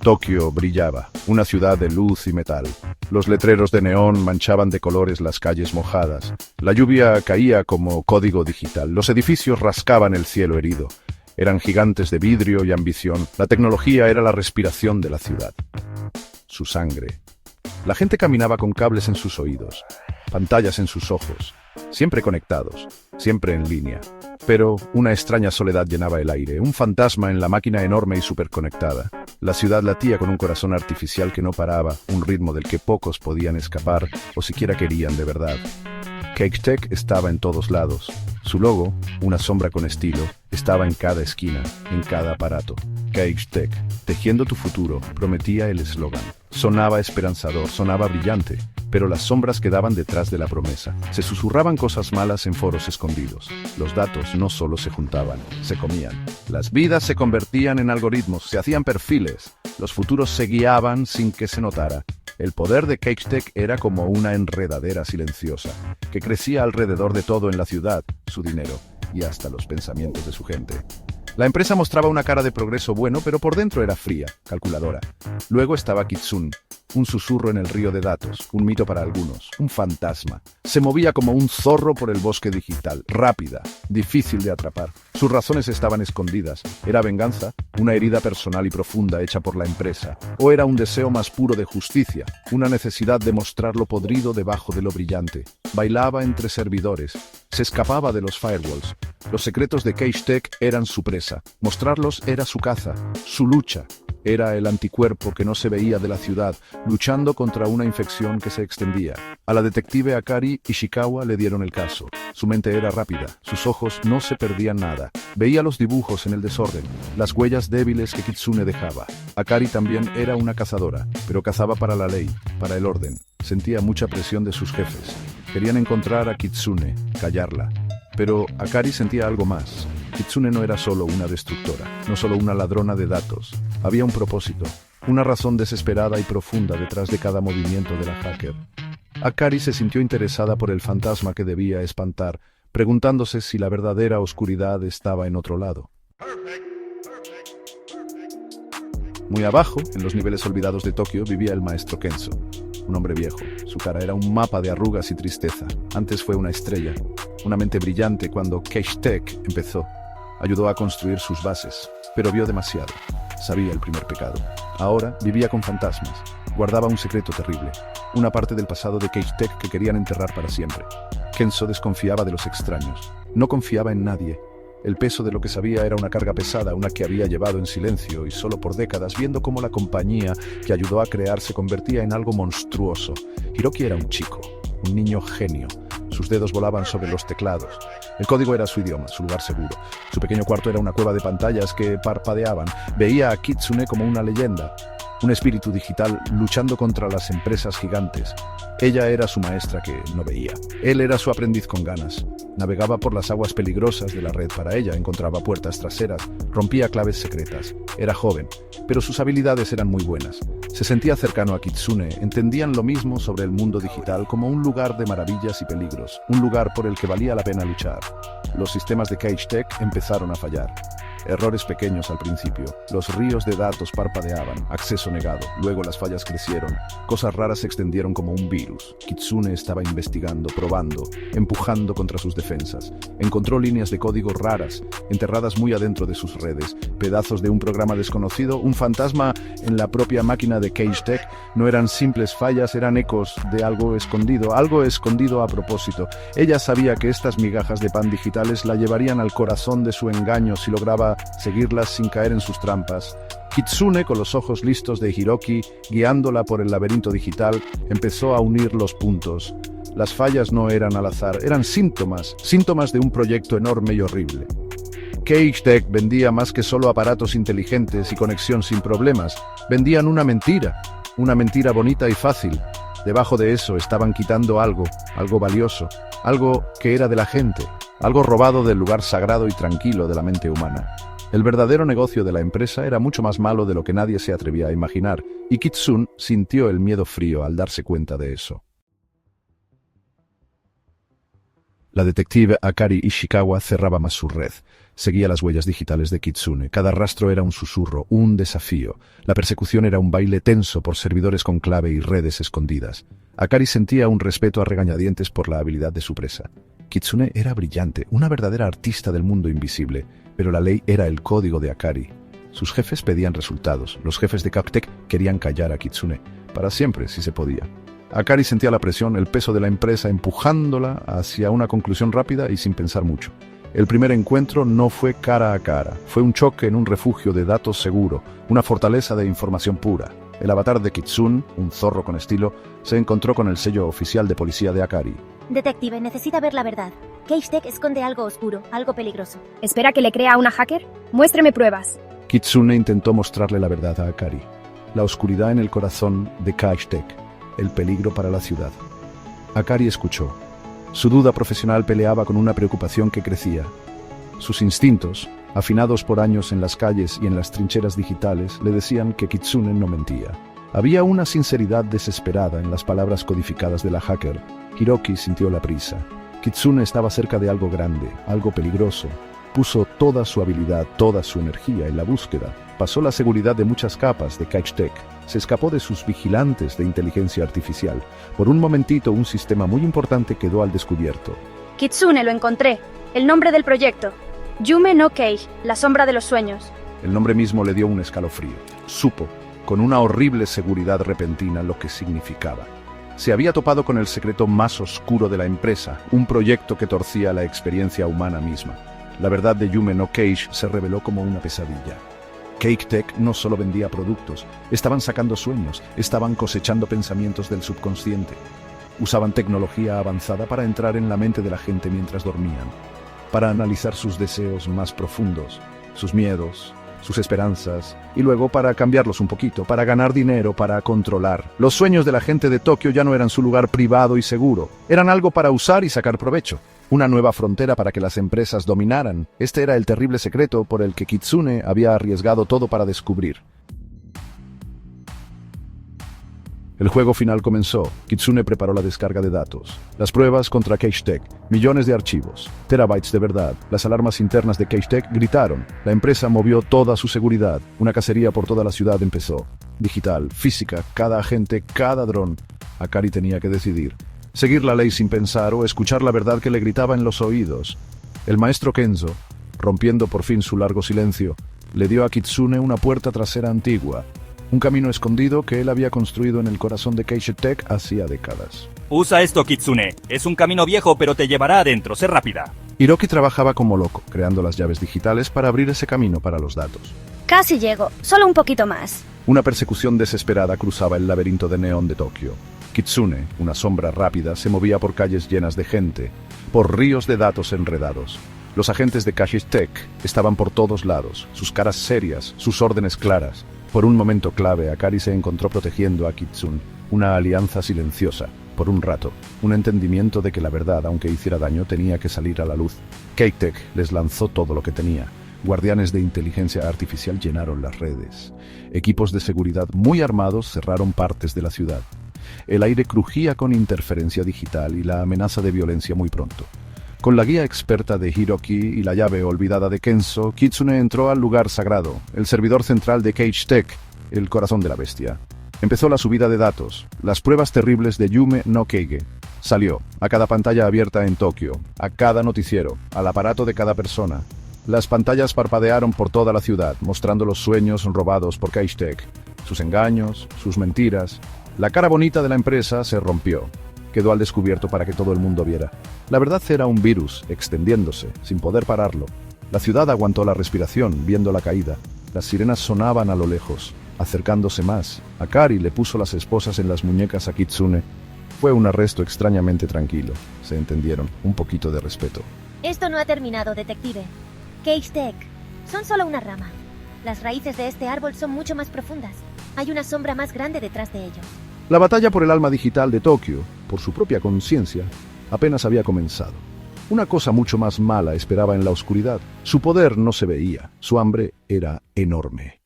Tokio brillaba, una ciudad de luz y metal. Los letreros de neón manchaban de colores las calles mojadas. La lluvia caía como código digital. Los edificios rascaban el cielo herido. Eran gigantes de vidrio y ambición. La tecnología era la respiración de la ciudad. Su sangre. La gente caminaba con cables en sus oídos, pantallas en sus ojos, siempre conectados, siempre en línea. Pero una extraña soledad llenaba el aire, un fantasma en la máquina enorme y superconectada. La ciudad latía con un corazón artificial que no paraba, un ritmo del que pocos podían escapar o siquiera querían de verdad. Kechtech estaba en todos lados. Su logo, una sombra con estilo, estaba en cada esquina, en cada aparato. Kechtech, tejiendo tu futuro, prometía el eslogan. Sonaba esperanzador, sonaba brillante, pero las sombras quedaban detrás de la promesa. Se susurraban cosas malas en foros escondidos. Los datos no solo se juntaban, se comían. Las vidas se convertían en algoritmos, se hacían perfiles. Los futuros se guiaban sin que se notara. El poder de Kechtech era como una enredadera silenciosa, que crecía alrededor de todo en la ciudad, su dinero y hasta los pensamientos de su gente. La empresa mostraba una cara de progreso bueno, pero por dentro era fría, calculadora. Luego estaba Kitsune, un susurro en el río de datos, un mito para algunos, un fantasma. Se movía como un zorro por el bosque digital, rápida, difícil de atrapar. Sus razones estaban escondidas. ¿Era venganza? ¿Una herida personal y profunda hecha por la empresa? ¿O era un deseo más puro de justicia? Una necesidad de mostrar lo podrido debajo de lo brillante. Bailaba entre servidores. Se escapaba de los firewalls. Los secretos de Kechtech eran su presa. Mostrarlos era su caza, su lucha. Era el anticuerpo que no se veía de la ciudad, luchando contra una infección que se extendía. A la detective Akari Ishikawa le dieron el caso. Su mente era rápida, sus ojos no se perdían nada. Veía los dibujos en el desorden, las huellas débiles que Kitsune dejaba. Akari también era una cazadora, pero cazaba para la ley, para el orden. Sentía mucha presión de sus jefes. Querían encontrar a Kitsune, callarla. Pero Akari sentía algo más. Kitsune no era solo una destructora, no solo una ladrona de datos. Había un propósito, una razón desesperada y profunda detrás de cada movimiento de la hacker. Akari se sintió interesada por el fantasma que debía espantar, preguntándose si la verdadera oscuridad estaba en otro lado. Muy abajo, en los niveles olvidados de Tokio, vivía el maestro Kenzo. Un hombre viejo. Su cara era un mapa de arrugas y tristeza. Antes fue una estrella, una mente brillante cuando Kechtech empezó. Ayudó a construir sus bases, pero vio demasiado. Sabía el primer pecado. Ahora vivía con fantasmas. Guardaba un secreto terrible, una parte del pasado de Kechtech que querían enterrar para siempre. Kenzo desconfiaba de los extraños. No confiaba en nadie. El peso de lo que sabía era una carga pesada, una que había llevado en silencio y solo por décadas, viendo cómo la compañía que ayudó a crear se convertía en algo monstruoso. Hiroki era un chico, un niño genio. Sus dedos volaban sobre los teclados. El código era su idioma, su lugar seguro. Su pequeño cuarto era una cueva de pantallas que parpadeaban. Veía a Kitsune como una leyenda, un espíritu digital luchando contra las empresas gigantes. Ella era su maestra que no veía. Él era su aprendiz con ganas. Navegaba por las aguas peligrosas de la red para ella, encontraba puertas traseras, rompía claves secretas. Era joven, pero sus habilidades eran muy buenas. Se sentía cercano a Kitsune, entendían lo mismo sobre el mundo digital como un lugar de maravillas y peligros, un lugar por el que valía la pena luchar. Los sistemas de Kechtech empezaron a fallar. Errores pequeños al principio, los ríos de datos parpadeaban, acceso negado, luego las fallas crecieron, cosas raras se extendieron como un virus. Kitsune estaba investigando, probando, empujando contra sus defensas. Encontró líneas de código raras, enterradas muy adentro de sus redes, pedazos de un programa desconocido, un fantasma en la propia máquina de Kechtech. No eran simples fallas, eran ecos de algo escondido a propósito. Ella sabía que estas migajas de pan digitales la llevarían al corazón de su engaño si lograba seguirlas sin caer en sus trampas. Kitsune, con los ojos listos de Hiroki, guiándola por el laberinto digital, empezó a unir los puntos. Las fallas no eran al azar, eran síntomas de un proyecto enorme y horrible. Kechtech vendía más que solo aparatos inteligentes y conexión sin problemas. Vendían una mentira bonita y fácil. Debajo de eso estaban quitando algo valioso, algo que era de la gente, algo robado del lugar sagrado y tranquilo de la mente humana. El verdadero negocio de la empresa era mucho más malo de lo que nadie se atrevía a imaginar, y Kitsune sintió el miedo frío al darse cuenta de eso. La detective Akari Ishikawa cerraba más su red. Seguía las huellas digitales de Kitsune. Cada rastro era un susurro, un desafío. La persecución era un baile tenso por servidores con clave y redes escondidas. Akari sentía un respeto a regañadientes por la habilidad de su presa. Kitsune era brillante, una verdadera artista del mundo invisible, pero la ley era el código de Akari. Sus jefes pedían resultados. Los jefes de Captech querían callar a Kitsune, para siempre si se podía. Akari sentía la presión, el peso de la empresa empujándola hacia una conclusión rápida y sin pensar mucho. El primer encuentro no fue cara a cara, fue un choque en un refugio de datos seguro, una fortaleza de información pura. El avatar de Kitsune, un zorro con estilo, se encontró con el sello oficial de policía de Akari. Detective, necesita ver la verdad. Cagetech esconde algo oscuro, algo peligroso. ¿Espera que le crea a una hacker? Muéstreme pruebas. Kitsune intentó mostrarle la verdad a Akari. La oscuridad en el corazón de Cagetech, el peligro para la ciudad. Akari escuchó. Su duda profesional peleaba con una preocupación que crecía. Sus instintos, afinados por años en las calles y en las trincheras digitales, le decían que Kitsune no mentía. Había una sinceridad desesperada en las palabras codificadas de la hacker. Hiroki sintió la prisa. Kitsune estaba cerca de algo grande, algo peligroso. Puso toda su habilidad, toda su energía en la búsqueda. Pasó la seguridad de muchas capas de Cagetech. Se escapó de sus vigilantes de inteligencia artificial. Por un momentito, un sistema muy importante quedó al descubierto. Kitsune, lo encontré. El nombre del proyecto. Yume no Kei, la sombra de los sueños. El nombre mismo le dio un escalofrío. Supo, con una horrible seguridad repentina, lo que significaba. Se había topado con el secreto más oscuro de la empresa, un proyecto que torcía la experiencia humana misma. La verdad de Yume no Kei se reveló como una pesadilla. Cagetech no solo vendía productos, estaban sacando sueños, estaban cosechando pensamientos del subconsciente. Usaban tecnología avanzada para entrar en la mente de la gente mientras dormían, para analizar sus deseos más profundos, sus miedos, sus esperanzas, y luego para cambiarlos un poquito, para ganar dinero, para controlar. Los sueños de la gente de Tokio ya no eran su lugar privado y seguro, eran algo para usar y sacar provecho. Una nueva frontera para que las empresas dominaran. Este era el terrible secreto por el que Kitsune había arriesgado todo para descubrir. El juego final comenzó. Kitsune preparó la descarga de datos. Las pruebas contra Cagetech. Millones de archivos. Terabytes de verdad. Las alarmas internas de Cagetech gritaron. La empresa movió toda su seguridad. Una cacería por toda la ciudad empezó. Digital, física, cada agente, cada dron. Akari tenía que decidir. Seguir la ley sin pensar o escuchar la verdad que le gritaba en los oídos. El maestro Kenzo, rompiendo por fin su largo silencio, le dio a Kitsune una puerta trasera antigua, un camino escondido que él había construido en el corazón de Cagetech hacía décadas. Usa esto, Kitsune. Es un camino viejo, pero te llevará adentro. Sé rápida. Hiroki trabajaba como loco, creando las llaves digitales para abrir ese camino para los datos. Casi llego, solo un poquito más. Una persecución desesperada cruzaba el laberinto de neón de Tokio. Kitsune, una sombra rápida, se movía por calles llenas de gente, por ríos de datos enredados. Los agentes de Cagetech estaban por todos lados, sus caras serias, sus órdenes claras. Por un momento clave, Akari se encontró protegiendo a Kitsune, una alianza silenciosa, por un rato, un entendimiento de que la verdad, aunque hiciera daño, tenía que salir a la luz. Cagetech les lanzó todo lo que tenía. Guardianes de inteligencia artificial llenaron las redes. Equipos de seguridad muy armados cerraron partes de la ciudad. El aire crujía con interferencia digital y la amenaza de violencia muy pronto. Con la guía experta de Hiroki y la llave olvidada de Kenzo, Kitsune entró al lugar sagrado, el servidor central de Cagetech, el corazón de la bestia. Empezó la subida de datos, las pruebas terribles de Yume no Keige. Salió, a cada pantalla abierta en Tokio, a cada noticiero, al aparato de cada persona. Las pantallas parpadearon por toda la ciudad, mostrando los sueños robados por Cagetech, sus engaños, sus mentiras. La cara bonita de la empresa se rompió. Quedó al descubierto para que todo el mundo viera. La verdad era un virus, extendiéndose, sin poder pararlo. La ciudad aguantó la respiración, viendo la caída. Las sirenas sonaban a lo lejos, acercándose más. Akari le puso las esposas en las muñecas a Kitsune. Fue un arresto extrañamente tranquilo. Se entendieron, un poquito de respeto. Esto no ha terminado, detective. Cagetech son solo una rama. Las raíces de este árbol son mucho más profundas. Hay una sombra más grande detrás de ellos. La batalla por el alma digital de Tokio, por su propia conciencia, apenas había comenzado. Una cosa mucho más mala esperaba en la oscuridad. Su poder no se veía, su hambre era enorme.